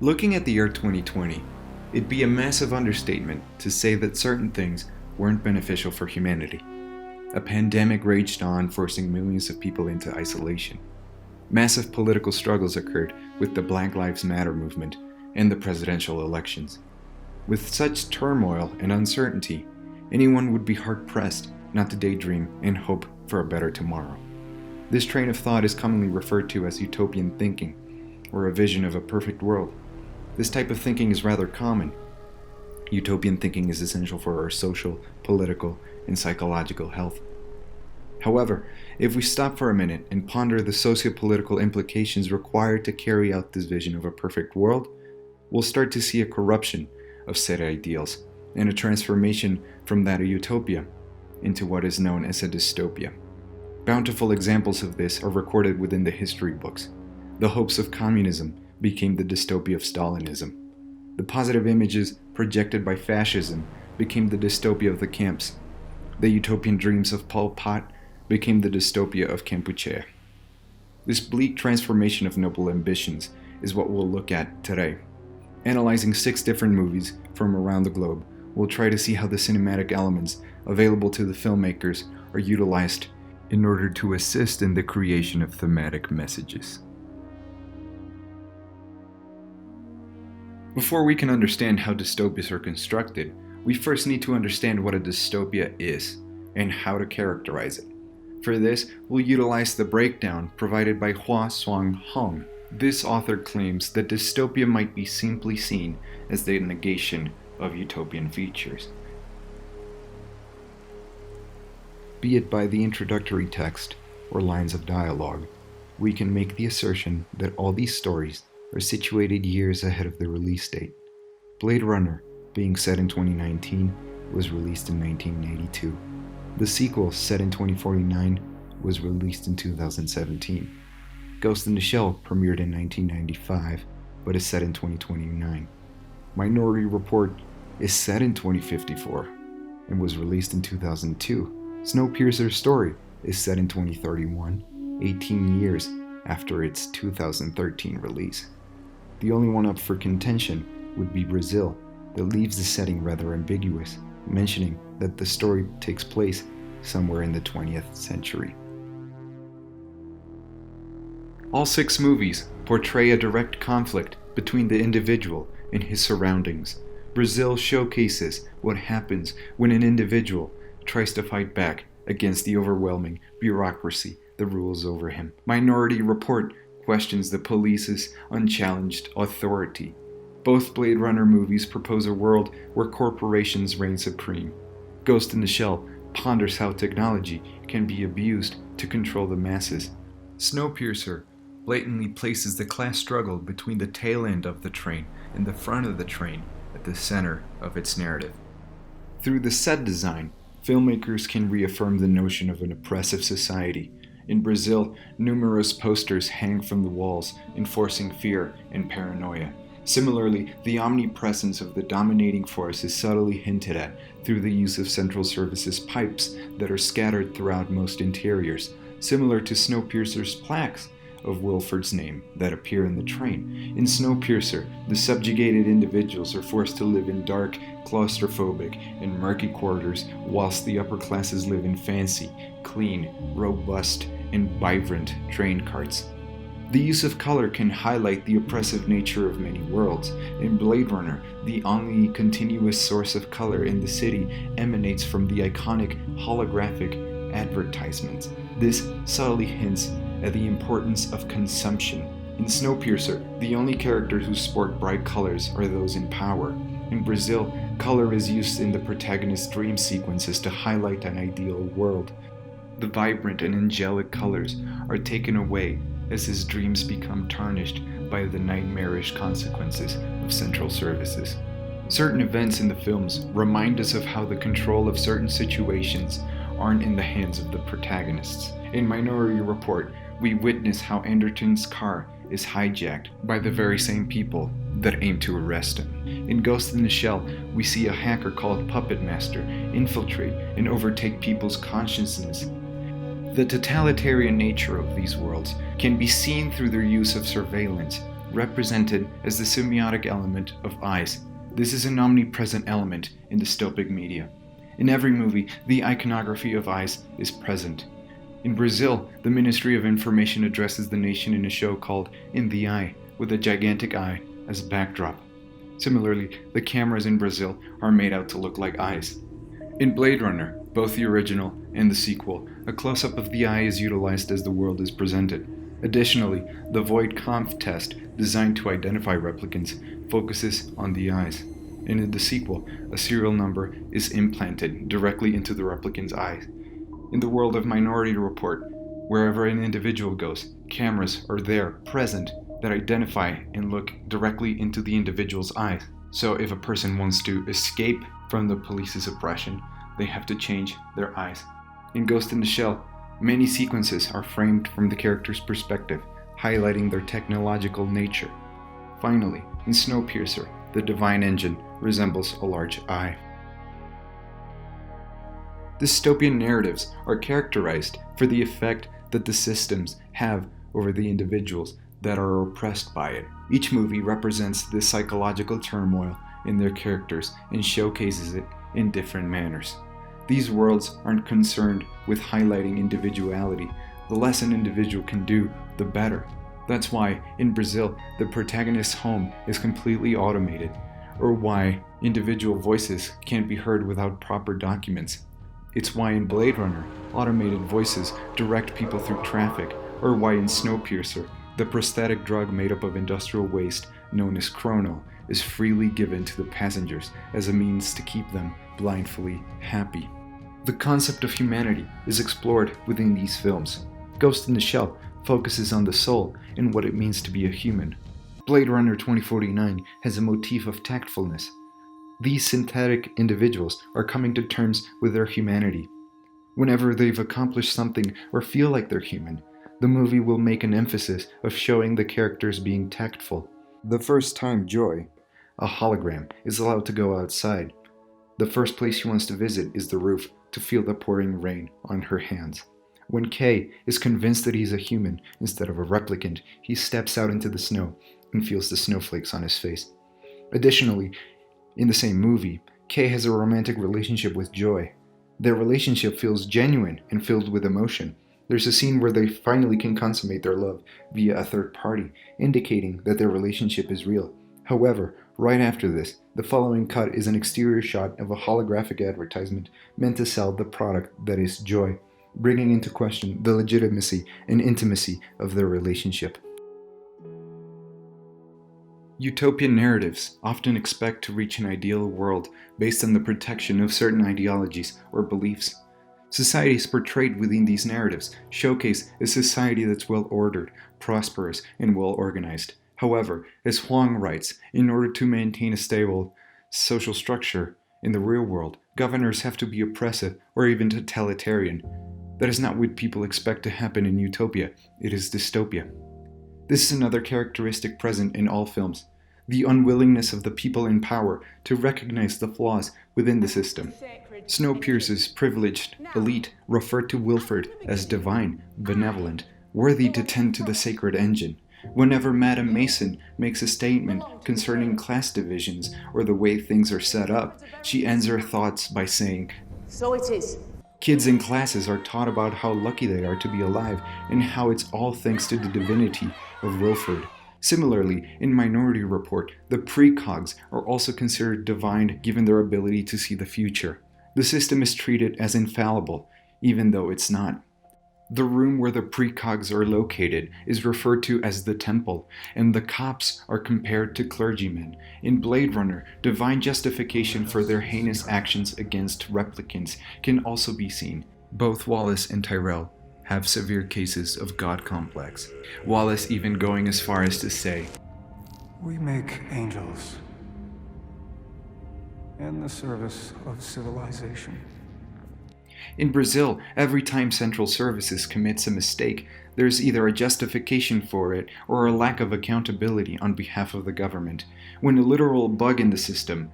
Looking at the year 2020, it'd be a massive understatement to say that certain things weren't beneficial for humanity. A pandemic raged on, forcing millions of people into isolation. Massive political struggles occurred with the Black Lives Matter movement and the presidential elections. With such turmoil and uncertainty, anyone would be hard-pressed not to daydream and hope for a better tomorrow. This train of thought is commonly referred to as utopian thinking, or a vision of a perfect world. This type of thinking is rather common. Utopian thinking is essential for our social, political, and psychological health. However, if we stop for a minute and ponder the socio-political implications required to carry out this vision of a perfect world, we'll start to see a corruption of said ideals and a transformation from that utopia into what is known as a dystopia. Bountiful examples of this are recorded within the history books. The hopes of communism became the dystopia of Stalinism. The positive images projected by fascism became the dystopia of the camps. The utopian dreams of Pol Pot became the dystopia of Kampuchea. This bleak transformation of noble ambitions is what we'll look at today. Analyzing 6 different movies from around the globe, we'll try to see how the cinematic elements available to the filmmakers are utilized in order to assist in the creation of thematic messages. Before we can understand how dystopias are constructed, we first need to understand what a dystopia is and how to characterize it. For this, we'll utilize the breakdown provided by Hua Suang Hong. This author claims that dystopia might be simply seen as the negation of utopian features. Be it by the introductory text or lines of dialogue, we can make the assertion that all these stories are situated years ahead of the release date. Blade Runner, being set in 2019, was released in 1982. The sequel, set in 2049, was released in 2017. Ghost in the Shell premiered in 1995, but is set in 2029. Minority Report is set in 2054 and was released in 2002. Snowpiercer's story is set in 2031, 18 years after its 2013 release. The only one up for contention would be Brazil, that leaves the setting rather ambiguous, mentioning that the story takes place somewhere in the 20th century. All 6 movies portray a direct conflict between the individual and his surroundings. Brazil showcases what happens when an individual tries to fight back against the overwhelming bureaucracy that rules over him. Minority Report questions the police's unchallenged authority. Both Blade Runner movies propose a world where corporations reign supreme. Ghost in the Shell ponders how technology can be abused to control the masses. Snowpiercer blatantly places the class struggle between the tail end of the train and the front of the train at the center of its narrative. Through the set design, filmmakers can reaffirm the notion of an oppressive society. In Brazil, numerous posters hang from the walls, enforcing fear and paranoia. Similarly, the omnipresence of the dominating force is subtly hinted at through the use of central services pipes that are scattered throughout most interiors, similar to Snowpiercer's plaques of Wilford's name that appear in the train. In Snowpiercer, the subjugated individuals are forced to live in dark, claustrophobic, and murky quarters, whilst the upper classes live in fancy, clean, robust, and vibrant train carts. The use of color can highlight the oppressive nature of many worlds. In Blade Runner, the only continuous source of color in the city emanates from the iconic holographic advertisements. This subtly hints at the importance of consumption. In Snowpiercer, the only characters who sport bright colors are those in power. In Brazil, color is used in the protagonist's dream sequences to highlight an ideal world. The vibrant and angelic colors are taken away as his dreams become tarnished by the nightmarish consequences of central services. Certain events in the films remind us of how the control of certain situations aren't in the hands of the protagonists. In Minority Report, we witness how Anderton's car is hijacked by the very same people that aim to arrest him. In Ghost in the Shell, we see a hacker called Puppet Master infiltrate and overtake people's consciousness. The totalitarian nature of these worlds can be seen through their use of surveillance, represented as the semiotic element of eyes. This is an omnipresent element in dystopic media. In every movie, the iconography of eyes is present. In Brazil, the Ministry of Information addresses the nation in a show called In the Eye, with a gigantic eye as backdrop. Similarly, the cameras in Brazil are made out to look like eyes. In Blade Runner, both the original and the sequel, a close-up of the eye is utilized as the world is presented. Additionally, the Voight-Kampff test, designed to identify replicants, focuses on the eyes. And in the sequel, a serial number is implanted directly into the replicant's eyes. In the world of Minority Report, wherever an individual goes, cameras are there, present, that identify and look directly into the individual's eyes. So if a person wants to escape from the police's oppression, they have to change their eyes. In Ghost in the Shell, many sequences are framed from the character's perspective, highlighting their technological nature. Finally, in Snowpiercer, the divine engine resembles a large eye. Dystopian narratives are characterized for the effect that the systems have over the individuals that are oppressed by it. Each movie represents this psychological turmoil in their characters and showcases it in different manners. These worlds aren't concerned with highlighting individuality. The less an individual can do, the better. That's why, in Brazil, the protagonist's home is completely automated, or why individual voices can't be heard without proper documents. It's why in Blade Runner, automated voices direct people through traffic, or why in Snowpiercer, the prosthetic drug made up of industrial waste, known as chrono, is freely given to the passengers as a means to keep them blindly happy. The concept of humanity is explored within these films. Ghost in the Shell focuses on the soul and what it means to be a human. Blade Runner 2049 has a motif of tactfulness. These synthetic individuals are coming to terms with their humanity. Whenever they've accomplished something or feel like they're human, the movie will make an emphasis of showing the characters being tactful. The first time Joy, a hologram, is allowed to go outside, the first place she wants to visit is the roof to feel the pouring rain on her hands. When Kay is convinced that he's a human instead of a replicant, he steps out into the snow and feels the snowflakes on his face. Additionally, in the same movie, Kay has a romantic relationship with Joy. Their relationship feels genuine and filled with emotion. There's a scene where they finally can consummate their love via a third party, indicating that their relationship is real. However, right after this, the following cut is an exterior shot of a holographic advertisement meant to sell the product that is Joy, bringing into question the legitimacy and intimacy of their relationship. Utopian narratives often expect to reach an ideal world based on the protection of certain ideologies or beliefs. Societies portrayed within these narratives showcase a society that's well-ordered, prosperous, and well-organized. However, as Huang writes, in order to maintain a stable social structure in the real world, governors have to be oppressive or even totalitarian. That is not what people expect to happen in utopia, it is dystopia. This is another characteristic present in all films, the unwillingness of the people in power to recognize the flaws within the system. Snowpiercer's privileged elite refer to Wilford as divine, benevolent, worthy to tend to the sacred engine. Whenever Madame Mason makes a statement concerning class divisions or the way things are set up, she ends her thoughts by saying, "So it is." Kids in classes are taught about how lucky they are to be alive and how it's all thanks to the divinity of Wilford. Similarly, in Minority Report, the precogs are also considered divine given their ability to see the future. The system is treated as infallible, even though it's not. The room where the precogs are located is referred to as the temple, and the cops are compared to clergymen. In Blade Runner, divine justification for their heinous actions against replicants can also be seen. Both Wallace and Tyrell have severe cases of God complex, Wallace even going as far as to say, "We make angels in the service of civilization." In Brazil, every time Central Services commits a mistake, there's either a justification for it or a lack of accountability on behalf of the government. When a literal bug in the system,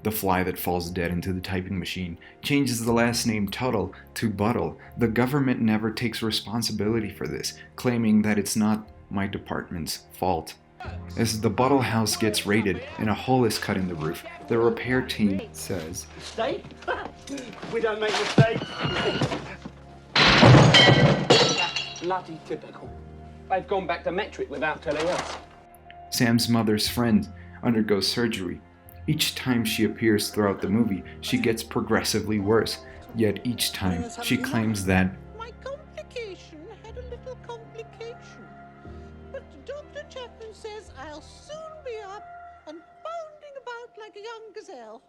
the fly that falls dead into the typing machine, changes the last name Tuttle to Buttle, the government never takes responsibility for this, claiming that it's not my department's fault. As the bottle house gets raided and a hole is cut in the roof, the repair team says, Mistake? We don't make mistakes. Bloody typical. They've gone back to metric without telling us. Sam's mother's friend undergoes surgery. Each time she appears throughout the movie, she gets progressively worse, yet each time she claims that my complication had a little complication. But Dr. Chapman says I'll soon be up and bounding about like a young gazelle.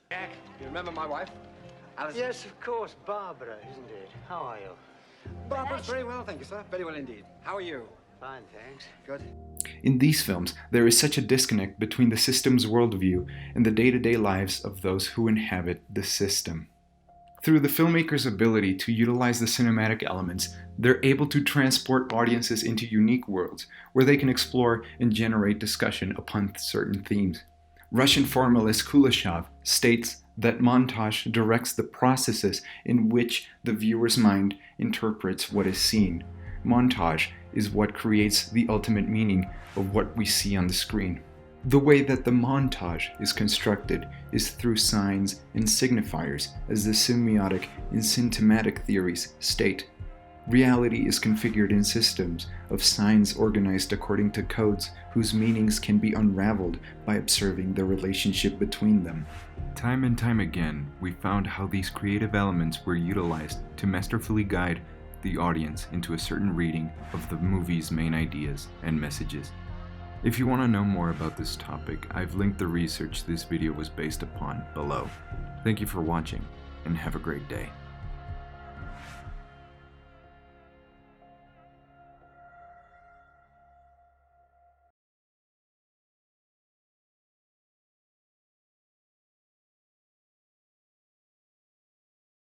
Jack, you remember my wife? Alice? Yes, of course, Barbara, isn't it? How are you? Barbara's very well, thank you, sir. Very well indeed. How are you? Fine, thanks. Good. in these films there is such a disconnect between the system's worldview and the day-to-day lives of those who inhabit the system. Through the filmmaker's ability to utilize the cinematic elements, they're able to transport audiences into unique worlds where they can explore and generate discussion upon certain themes. Russian formalist Kuleshov states that montage directs the processes in which the viewer's mind interprets what is seen. Montage is what creates the ultimate meaning of what we see on the screen. The way that the montage is constructed is through signs and signifiers, as the semiotic and symptomatic theories state. Reality is configured in systems of signs organized according to codes whose meanings can be unraveled by observing the relationship between them. Time and time again, we found how these creative elements were utilized to masterfully guide the audience into a certain reading of the movie's main ideas and messages. If you want to know more about this topic, I've linked the research this video was based upon below. Thank you for watching, and have a great day.